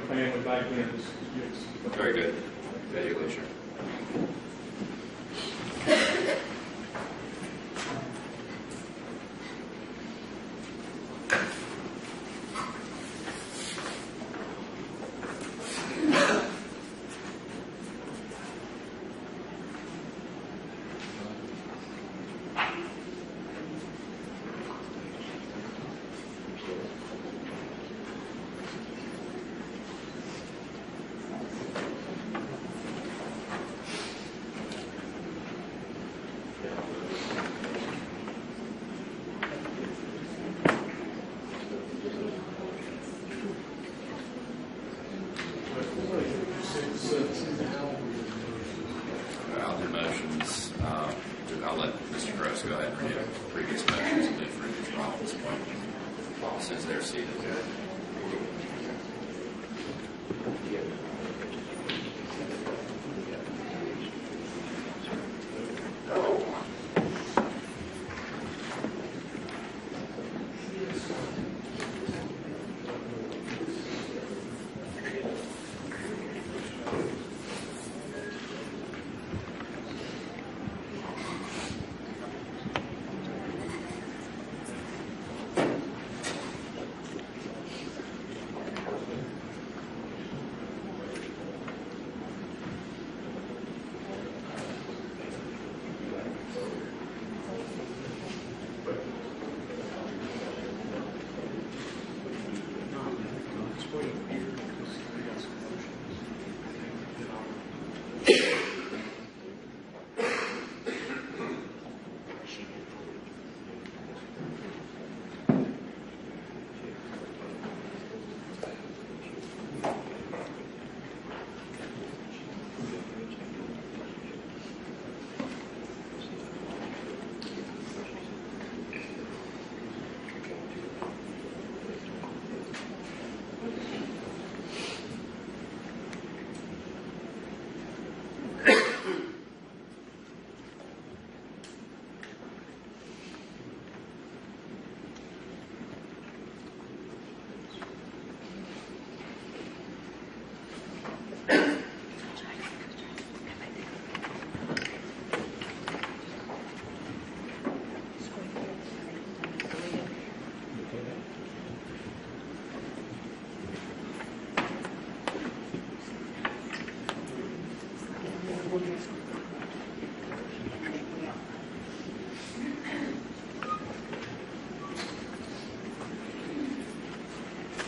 family back then is yes. Very good. Congratulations. I'll do motions. I'll let Mr. Gross go ahead and read previous motions and do for each file at this point, since they're seated. Okay.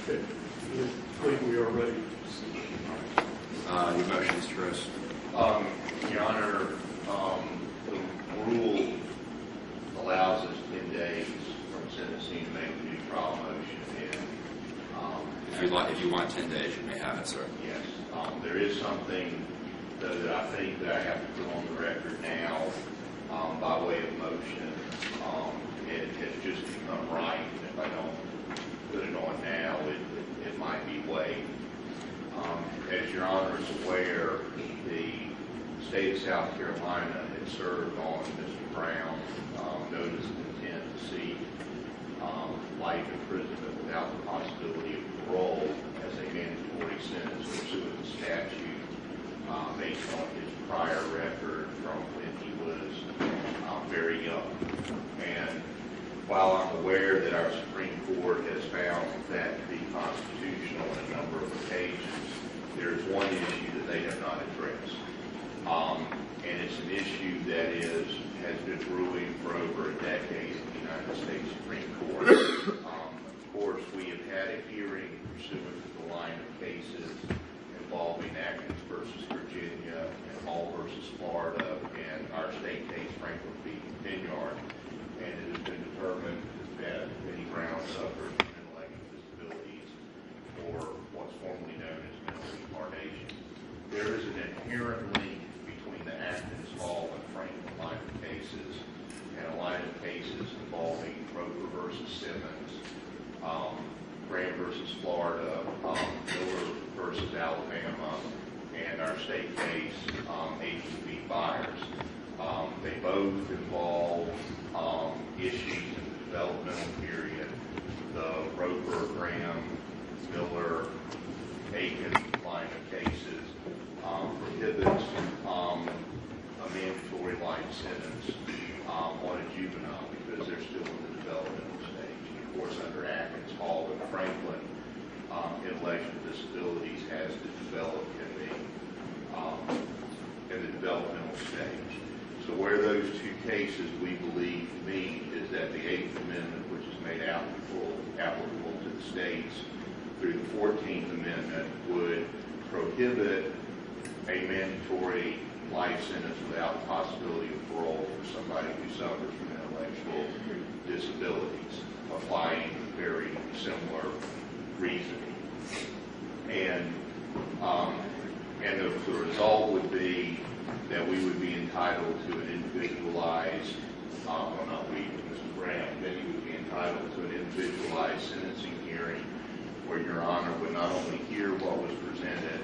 I believe we are ready. Your motion, Mr. Gross. Your Honor, the rule allows us 10 days from sentencing to make a new trial motion. And If you want 10 days, you may have it, sir. yes, there is something though that I think that I have to put on the record now by way of motion. It has just become right. If I don't put it on now, it might be waived. As Your Honor is aware, the state of South Carolina had served on Mr. Brown notice of intent to seek life imprisonment without the possibility of parole as a mandatory sentence pursuant to statute based on his prior record from when he was very young. And while I'm aware that our Supreme Court has found that to be constitutional on a number of occasions, there is one issue that they have not addressed. And it's an issue that has been brewing for over a decade in the United States Supreme Court. Of course, we have had a hearing pursuant to the line of cases involving Atkins versus Virginia and Hall versus Florida and our state case, Franklin v. Vineyard. And it has been determined that Benny Brown suffered from intellectual disabilities, or what's formerly known as mental retardation. There is an inherent link between the Atkins, Hall, and Franklin line of cases and a line of cases involving Roper versus Simmons, Graham versus Florida, Miller versus Alabama, and our state case, H.B. Byers. They both involve issues in the developmental period. The Roper, Graham, Miller, Aiken disabilities as developed in the developmental stage. So where those two cases we believe meet is that the 8th Amendment, which is made applicable to the states through the 14th Amendment, would prohibit a mandatory life sentence without the possibility of parole for somebody who suffers from intellectual disabilities, applying very similar reasoning. And the result would be that we would be entitled to an individualized, well, not we, Mr. Brown, then you would be entitled to an individualized sentencing hearing where Your Honor would not only hear what was presented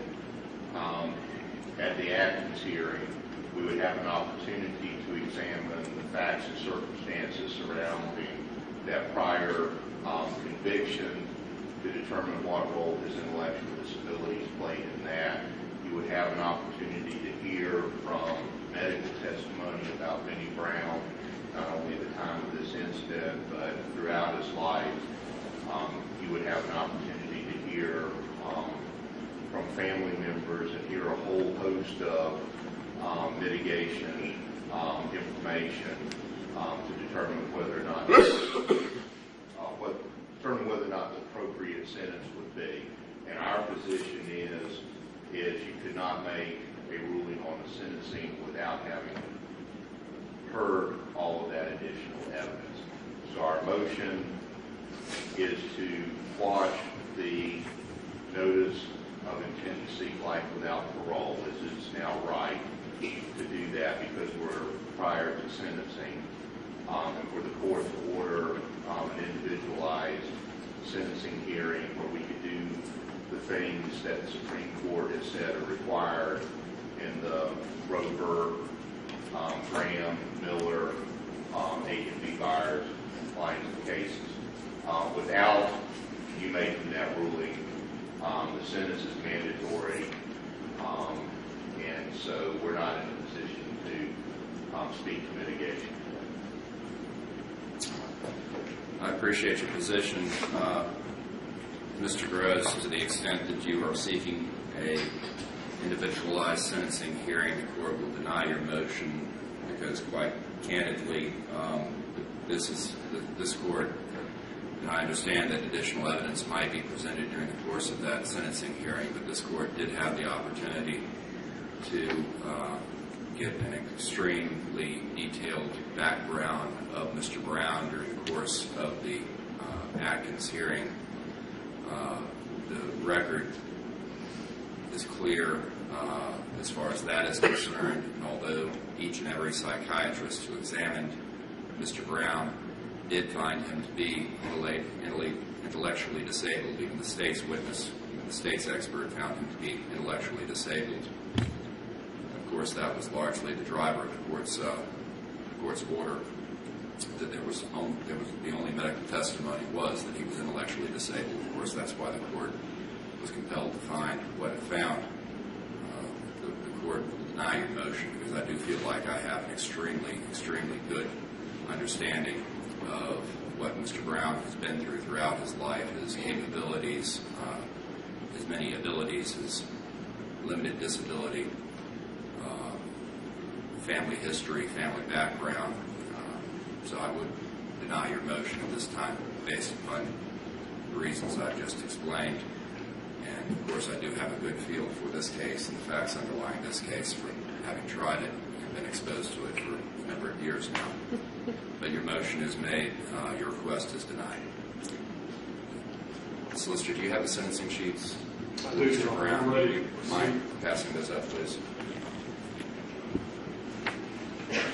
at the Atkins hearing, we would have an opportunity to examine the facts and circumstances surrounding that prior conviction to determine what role his intellectual disabilities played in that. You would have an opportunity to hear from medical testimony about Benny Brown, not only at the time of this incident, but throughout his life. You would have an opportunity to hear from family members and hear a whole host of mitigation information to determine whether or not the appropriate sentence would be. And our position is you could not make a ruling on the sentencing without having heard all of that additional evidence. So our motion is to quash the notice of intent to seek life without parole. This is now right to do that because we're prior to sentencing, and for the court to order an individualized sentencing hearing where we could do the things that the Supreme Court has said are required in the Roper, Graham, Miller, Aiken v. Byers lines of cases. Without you making that ruling, the sentence is mandatory, and so we're not in a position to speak to mitigation. I appreciate your position, Mr. Gross, to the extent that you are seeking a individualized sentencing hearing. The court will deny your motion because, quite candidly, this court, and I understand that additional evidence might be presented during the course of that sentencing hearing, but this court did have the opportunity to get an extremely detailed background of Mr. Brown during the course of the Atkins hearing. The record is clear as far as that is concerned, and although each and every psychiatrist who examined Mr. Brown did find him to be intellectually disabled, even the state's witness, even the state's expert found him to be intellectually disabled. Of course, that was largely the driver of the court's order, that the only medical testimony was that he was intellectually disabled. Of course, that's why the court was compelled to find what it found. The court will deny your motion because I do feel like I have an extremely, extremely good understanding of what Mr. Brown has been through throughout his life, his capabilities, his many abilities, his limited disability, family history, family background. So I would deny your motion at this time based upon the reasons I've just explained. And, of course, I do have a good feel for this case and the facts underlying this case from having tried it and been exposed to it for a number of years now. But your motion is made. Your request is denied. Solicitor, do you have the sentencing sheets? I do, Your Honor. I'm ready. Do you mind passing those up, please? Thank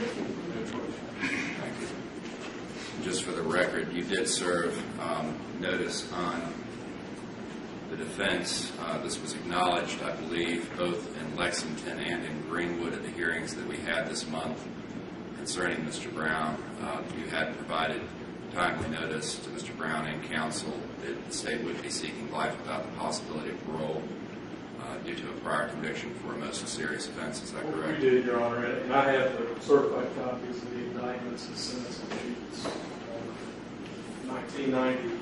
you. Just for the record, you did serve notice on the defense. This was acknowledged, I believe, both in Lexington and in Greenwood at the hearings that we had this month concerning Mr. Brown. You had provided timely notice to Mr. Brown and counsel that the state would be seeking life without the possibility of parole due to a prior conviction for a most serious offense. Is that correct? We did, Your Honor, and I have the certified copies of the indictments and sentencing sheets. 1990,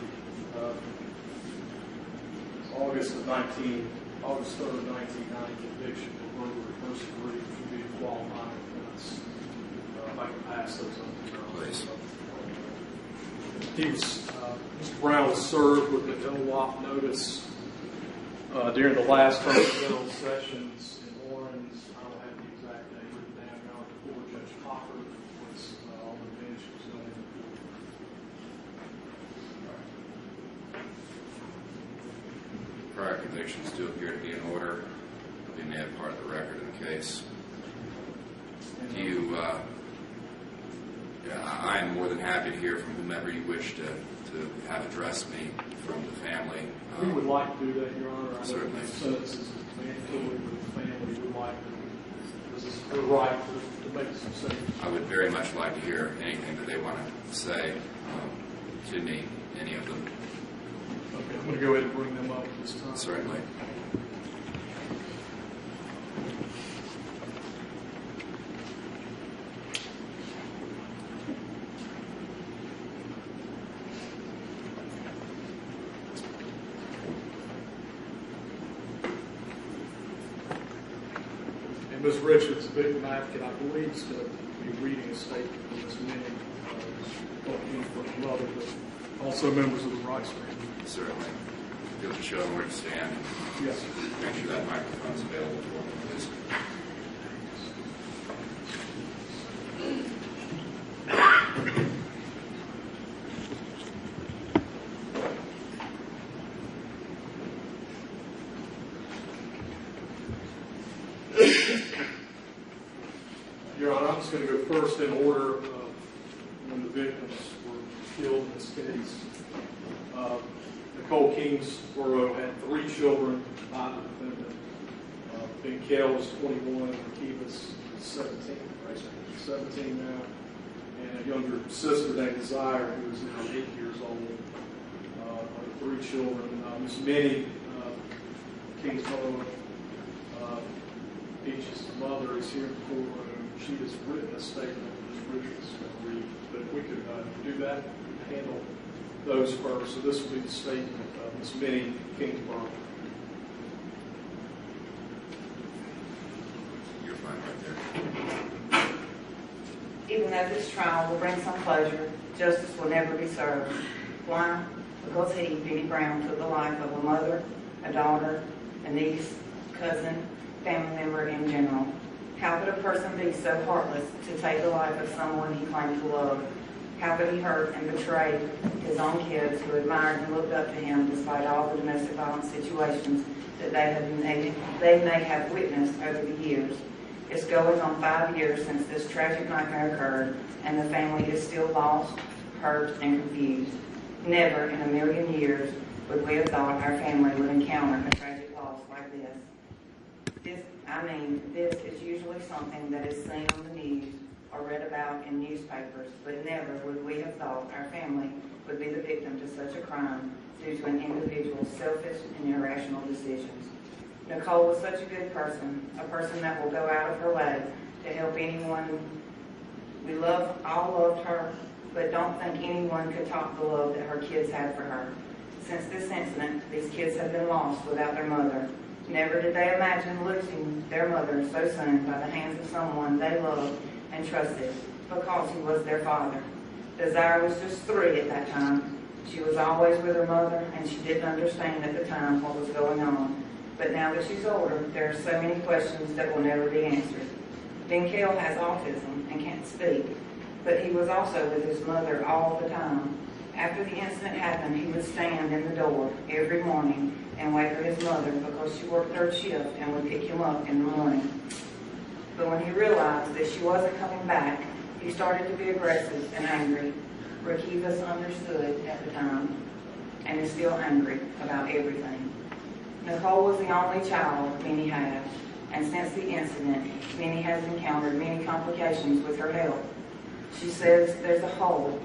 August 3rd, 1990 conviction for burglary first degree would be a qualifying offense. If I can pass those on to you. Please. Mr. Brown was served with an LWOP notice during the last term of general sessions in Orange. I don't have the exact date written down now. Before Judge Popper was on the bench was going. Prior convictions do appear to be in order. They may have part of the record in the case. Do you, I am more than happy to hear from whomever you wish to have addressed me from the family. We would like to do that, Your Honor. I know Certainly. the sentence is mandatory with the family. We would like to, this is their right to make some statements. I would very much like to hear anything that they want to say to me, any of them. Okay, I'm going to go ahead and bring them up this time. Certainly. And Ms. Richards, a big advocate, I believe, is going to be reading a statement from Ms. Minnie, from her mother, but also members of the Rights family. Certainly. You'll have to show them where to stand. Yes. Make sure that microphone is available for them, please. Your Honor, I'm just going to go first in order when the victims were killed in this case. Nicole Kingsborough had 3 children by the defendant. Ben Kell was 21, Kiva's 17, right? 17 now, and a younger sister named Desire, who is now 8 years old. 3 children. Miss Minnie Kingsborough, Peach's mother, is here in the courtroom. She has written a statement that Ms. Richards is going to read, but if we could do that, handle those first. So this will be the statement of Ms. Minnie Kingsborough. You're fine right there. Even though this trial will bring some closure, justice will never be served. Why? Because he, Benny Brown, took the life of a mother, a daughter, a niece, cousin, family member in general. How could a person be so heartless to take the life of someone he claimed to love? How could he hurt and betray his own kids who admired and looked up to him despite all the domestic violence situations that they may have witnessed over the years? It's going on 5 years since this tragic nightmare occurred, and the family is still lost, hurt, and confused. Never in a million years would we have thought our family would encounter a tragic loss like this. This is usually something that is seen on the news or read about in newspapers, but never would we have thought our family would be the victim to such a crime due to an individual's selfish and irrational decisions. Nicole was such a good person, a person that will go out of her way to help anyone. We all loved her, but don't think anyone could top the love that her kids had for her. Since this incident, these kids have been lost without their mother. Never did they imagine losing their mother so soon by the hands of someone they loved and trusted because he was their father. Desire was just 3 at that time. She was always with her mother, and she didn't understand at the time what was going on. But now that she's older, there are so many questions that will never be answered. Ben Kell has autism and can't speak, but he was also with his mother all the time. After the incident happened, he would stand in the door every morning and wait for his mother because she worked 3rd shift and would pick him up in the morning. But when he realized that she wasn't coming back, he started to be aggressive and angry. Rakivas understood at the time and is still angry about everything. Nicole was the only child Minnie had, and since the incident, Minnie has encountered many complications with her health. She says there's a hole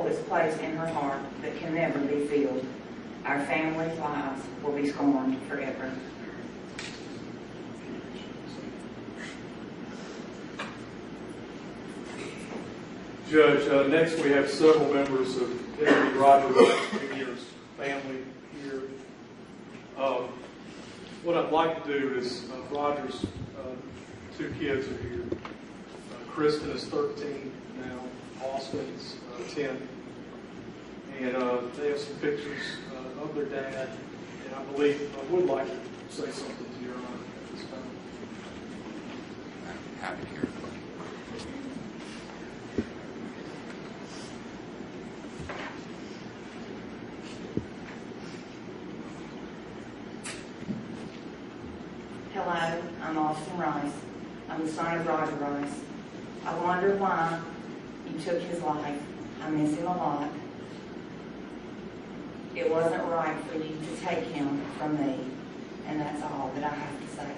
is placed in her heart that can never be filled. Our family's lives will be scorned forever. Judge, next we have several members of Deputy Roger Jr.'s family here. What I'd like to do is, Roger's two kids are here. Kristen is 13 now, Austin's 10. And they have some pictures of their dad. And I believe I would like to say something to your honor at this time. I'm happy to hear it. Hello, I'm Austin Rice. I'm the son of Roger Rice. I wonder why you took his life. I miss him a lot. It wasn't right for you to take him from me, and that's all that I have to say.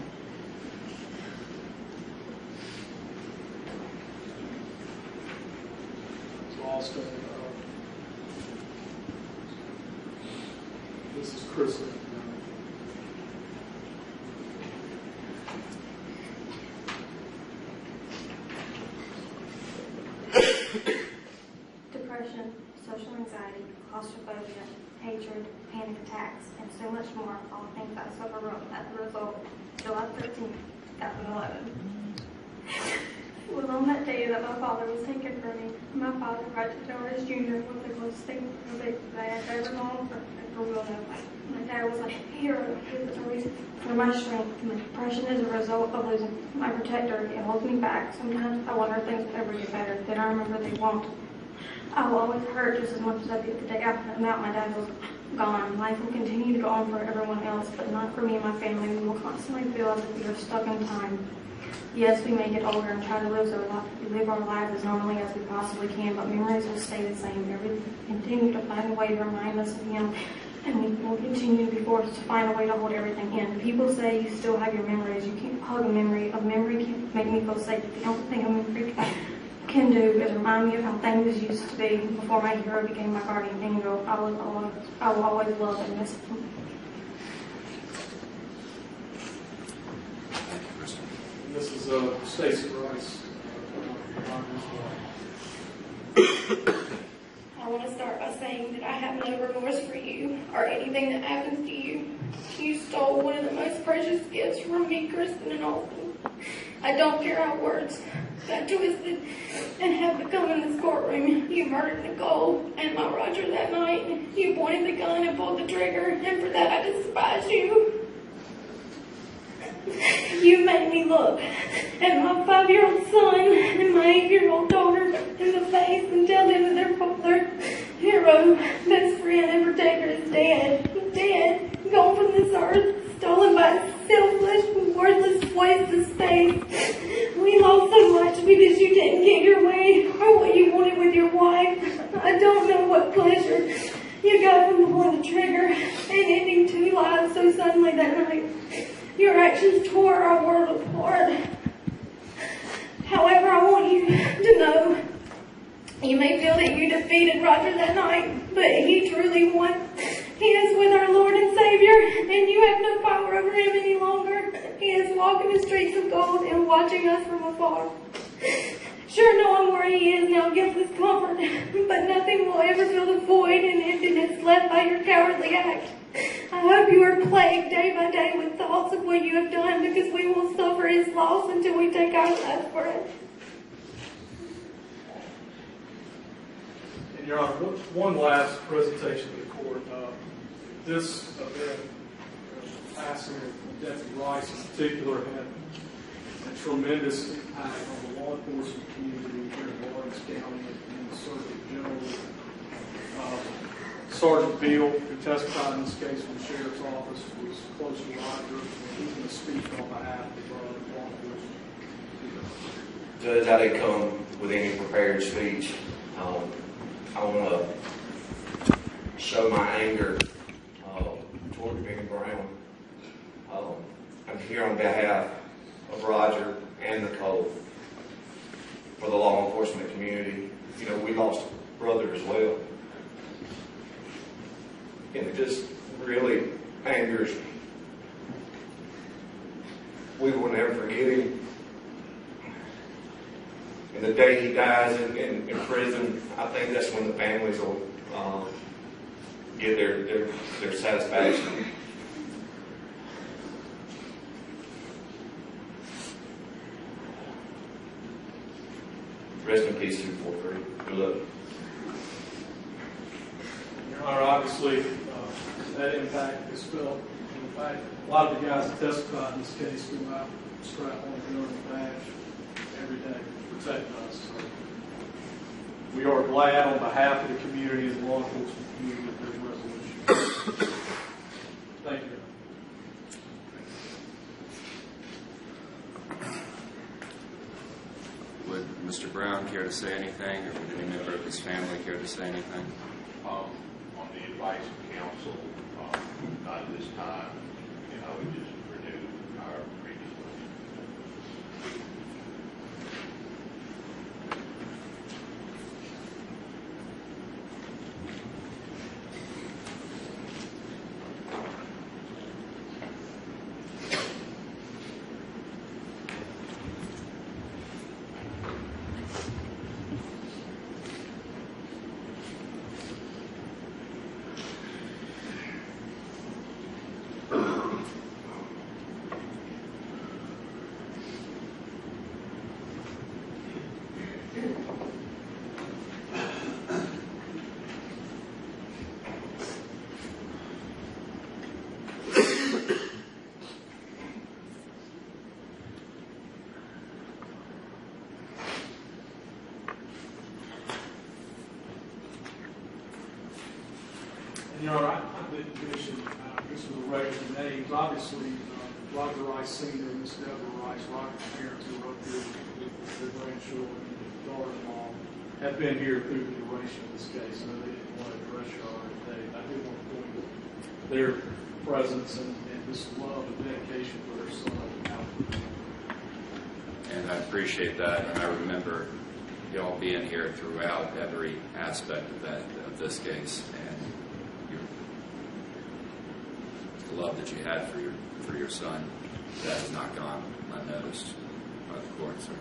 So Austin, this is Kristen. Depression, social anxiety, claustrophobia, hatred, panic attacks, and so much more, all things I suffer from as a result of July 13, 2011. It was on that day that my father was taken from me. My father, Roger Torres Jr., was the most significant that I have ever known for real life. My dad was like a hero. He was the reason for my strength. My depression is a result of losing my protector. It holds me back. Sometimes I wonder if things will ever get better. Then I remember they won't. I will always hurt just as much as I did the day I found out my dad was gone. Life will continue to go on for everyone else, but not for me and my family. We will constantly feel as if we are stuck in time. Yes, we may get older and try to live our lives as normally as we possibly can, but memories will stay the same. Everything will continue to find a way to remind us of him, and we will continue to be forced to find a way to hold everything in. People say you still have your memories. You can't hug a memory. A memory can make me feel safe. The only thing a memory can do is remind me of how things used to be before my hero became my guardian angel. I will always love and miss him. Thank you, Kristen. And this is Stacy Rice, Roger's wife. I want to start by saying that I have no remorse for you or anything that happens to you. You stole one of the most precious gifts from me, Kristen and Austin. I don't care how words got twisted and have become in this courtroom. You murdered Nicole and my Roger that night. You pointed the gun and pulled the trigger, and for that I despise you. You made me look at my 5-year-old son and my 8-year-old daughter in the face and tell them that their father, hero, best friend, and protector is dead. Dead. Gone from this earth. Stolen by a selfish, worthless waste of space. We lost so much because you didn't get your way or what you wanted with your wife. I don't know what pleasure you got from pulling the trigger and ending 2 lives so suddenly that night. Your actions tore our world apart. However, I want you to know, you may feel that you defeated Roger that night, but he truly won. He is with our Lord and Savior, and you have no power over him any longer. He is walking the streets of gold and watching us from afar. Sure, knowing where he is now gives us comfort, but nothing will ever fill the void and emptiness left by your cowardly act. I hope you are plagued day by day with thoughts of what you have done, because we will suffer his loss until we take our last breath. And Your Honor, one last presentation to the court. This event, passing of Deputy Rice in particular, had a tremendous impact on the law enforcement community here in Lawrence County and the circuit generally. Sergeant Beal, who testified in this case from the Sheriff's Office, was close to Roger, and he's going to speak on behalf of law enforcement. Judge, I didn't come with any prepared speech. I want to show my anger toward Benny Brown. I'm here on behalf of Roger and Nicole for the law enforcement community. You know, we lost a brother as well. And it just really angers me. We will never forget him. And the day he dies in prison, I think that's when the families will get their satisfaction. Rest in peace, 243. Good luck. Your Honor, obviously, that impact is felt. In fact, a lot of the guys that testified in this case go out and strap on a gun and badge every day to protect us. So we are glad on behalf of the community and the law enforcement community that there's resolution. Thank you. Would Mr. Brown care to say anything, or would any member of his family care to say anything? On the advice of counsel, not at this time, we just renewed our previous motion. Your Honor, I didn't mention, this was a regular names. Obviously, Roger Rice Sr. and Miss Deborah Rice, Roger's parents who were up here with their grandchildren and daughter-in-law, have been here through the duration of this case. I know they didn't want to address you already today. I do want to point out their presence and this love and dedication for their son out. And I appreciate that, and I remember y'all being here throughout every aspect of this case, and the love that you had for your son, that has not gone unnoticed by the court, sir.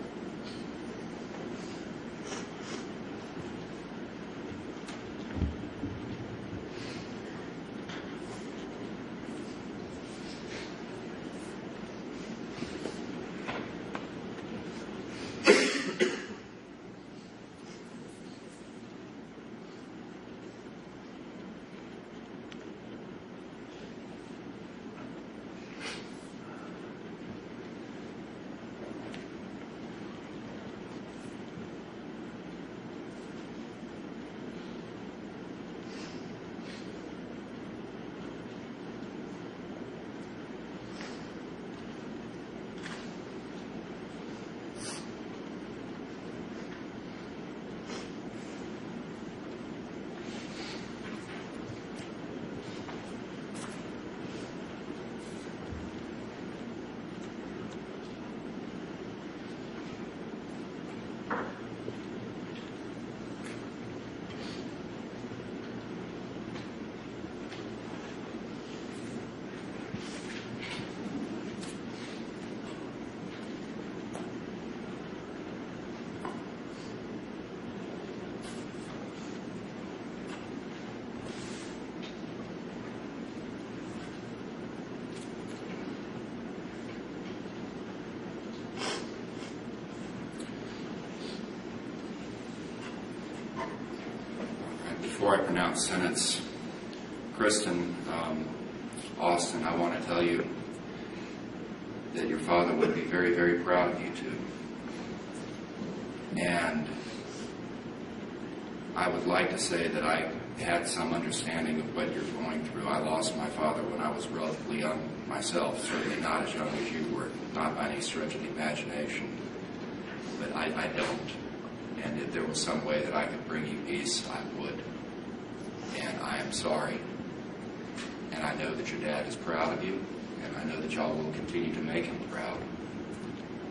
Before I pronounce sentence, Kristen Austin, I want to tell you that your father would be very, very proud of you too. And I would like to say that I had some understanding of what you're going through. I lost my father when I was relatively young myself, certainly not as young as you were, not by any stretch of the imagination. But I don't. And if there was some way that I could bring you peace, I would. And I am sorry. And I know that your dad is proud of you, and I know that y'all will continue to make him proud.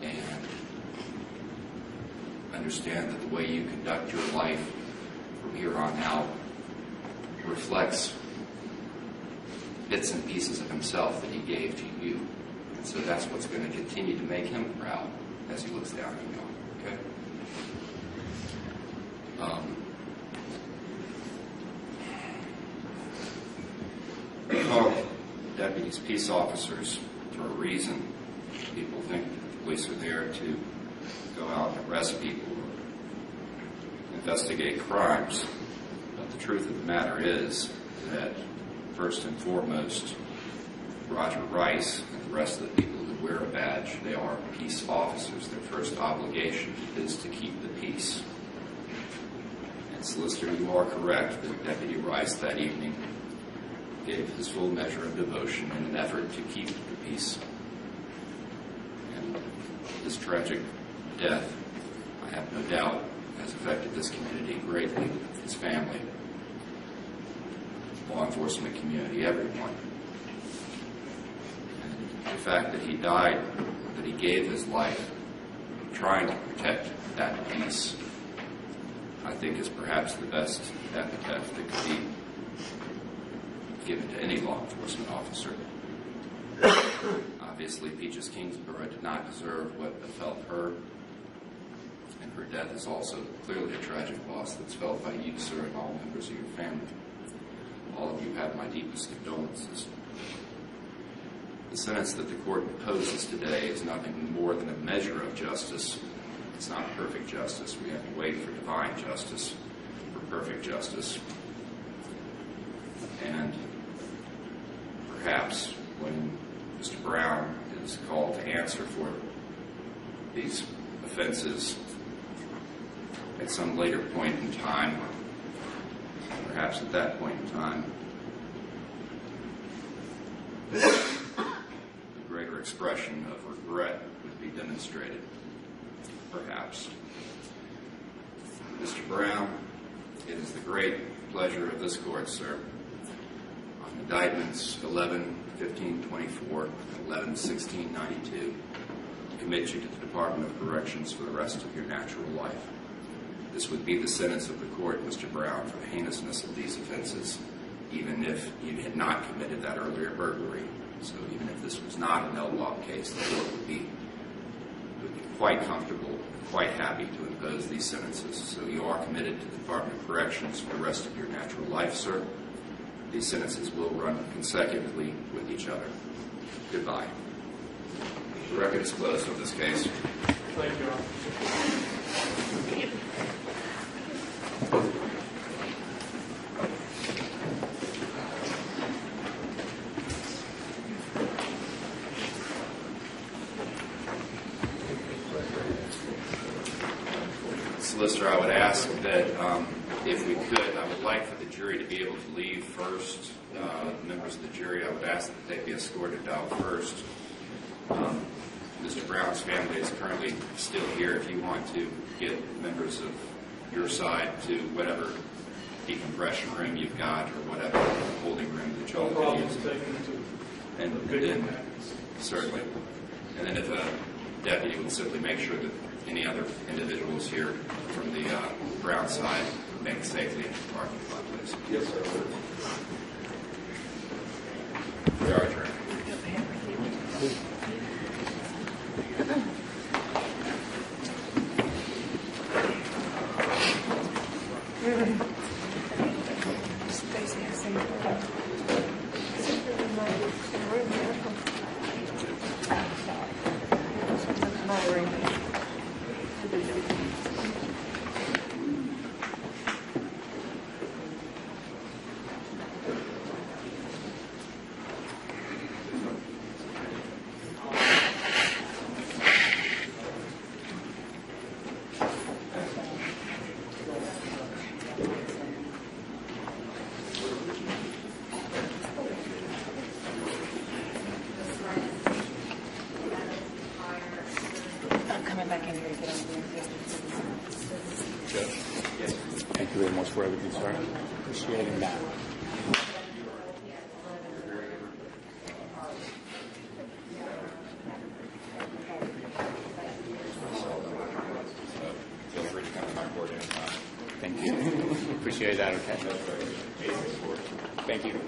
And understand that the way you conduct your life from here on out reflects bits and pieces of himself that he gave to you. And so that's what's going to continue to make him proud as he looks down at you. Okay? We call deputies peace officers for a reason. People think that the police are there to go out and arrest people or investigate crimes. But the truth of the matter is that, first and foremost, Roger Rice and the rest of the people who wear a badge, they are peace officers. Their first obligation is to keep the peace. And Solicitor, you are correct that Deputy Rice that evening gave his full measure of devotion in an effort to keep the peace. And this tragic death, I have no doubt, has affected this community greatly, his family, law enforcement community, everyone. And the fact that he died, that he gave his life trying to protect that peace, I think is perhaps the best epitaph that could be given to any law enforcement officer. Obviously, Peaches Kingsborough did not deserve what befell her, and her death is also clearly a tragic loss that's felt by you, sir, and all members of your family. All of you have my deepest condolences. The sentence that the court imposes today is nothing more than a measure of justice. It's not perfect justice. We have to wait for divine justice, for perfect justice. And perhaps when Mr. Brown is called to answer for these offenses at some later point in time, perhaps at that point in time, a greater expression of regret would be demonstrated. Perhaps. Mr. Brown, it is the great pleasure of this court, sir, on indictments 11-15-24 and 11-16-92, to commit you to the Department of Corrections for the rest of your natural life. This would be the sentence of the court, Mr. Brown, for the heinousness of these offenses, even if you had not committed that earlier burglary. So even if this was not an LWOP case, the court would be quite comfortable, quite happy to impose these sentences. So you are committed to the Department of Corrections for the rest of your natural life, sir. These sentences will run consecutively with each other. Goodbye. The record is closed on this case. Thank you, Your Honor. Solicitor, I would ask that if we could, I would like for the jury to be able to leave first. Members of the jury, I would ask that they be escorted out first. Mr. Brown's family is currently still here. If you want to get members of your side to whatever decompression room you've got or whatever holding room that y'all No problem can use. taking it to And the victim. then, certainly. And then if a deputy would simply make sure that any other individuals here from the Brown side make safely into the parking lot, please. Yes, sir. We are adjourned. I'm coming back in here to get on Thank you very much for everything, sir. Appreciating that. Feel free to come to my court anytime. Thank you. Appreciate that, okay? Thank you.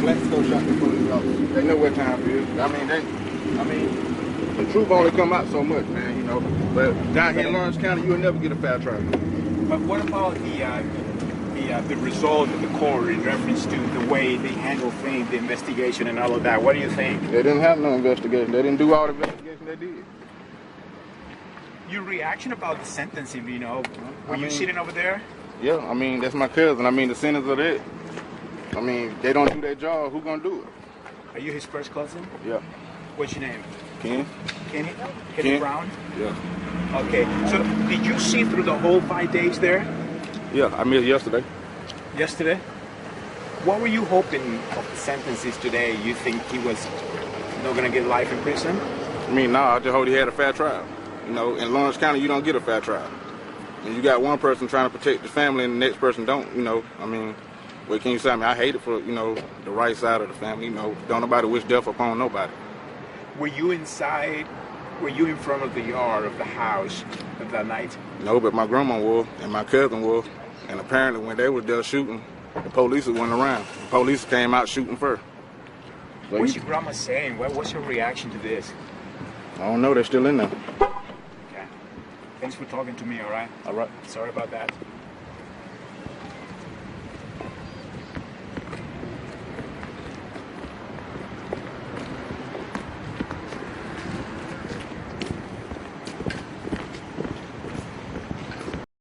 Mexico shot the police officer. They know what time it is. I mean, the truth only come out so much, man, you know. But down here in Lawrence County, you'll never get a fair trial. But what about the result of the court in reference to the way they handle things, the investigation and all of that? What do you think? They didn't have no investigation. They didn't do all the investigation they did. Your reaction about the sentencing, you know, were you sitting over there? Yeah, I mean, that's my cousin. I mean, the sentence of that. I mean, they don't do their job. Who gonna do it? Are you his first cousin? Yeah. What's your name? Kenny? Kenny? Ken. Kenny Brown? Yeah. Okay. So did you see through the whole 5 days there? Yeah, I missed yesterday. Yesterday? What were you hoping of the sentences today? You think he was not going to get life in prison? I mean, no, I just hope he had a fair trial. You know, in Lawrence County, you don't get a fair trial. And you got one person trying to protect the family and the next person don't, you know. I mean, what can you say? I mean, I hate it for, you know, the right side of the family. You know, don't nobody wish death upon nobody. Were you inside? Were you in front of the yard of the house at that night? No, but my grandma was and my cousin was. And apparently when they were there shooting, the police went around. The police came out shooting first. So What's your grandma saying? What's her reaction to this? I don't know. They're still in there. Okay. Thanks for talking to me, all right? All right. Sorry about that.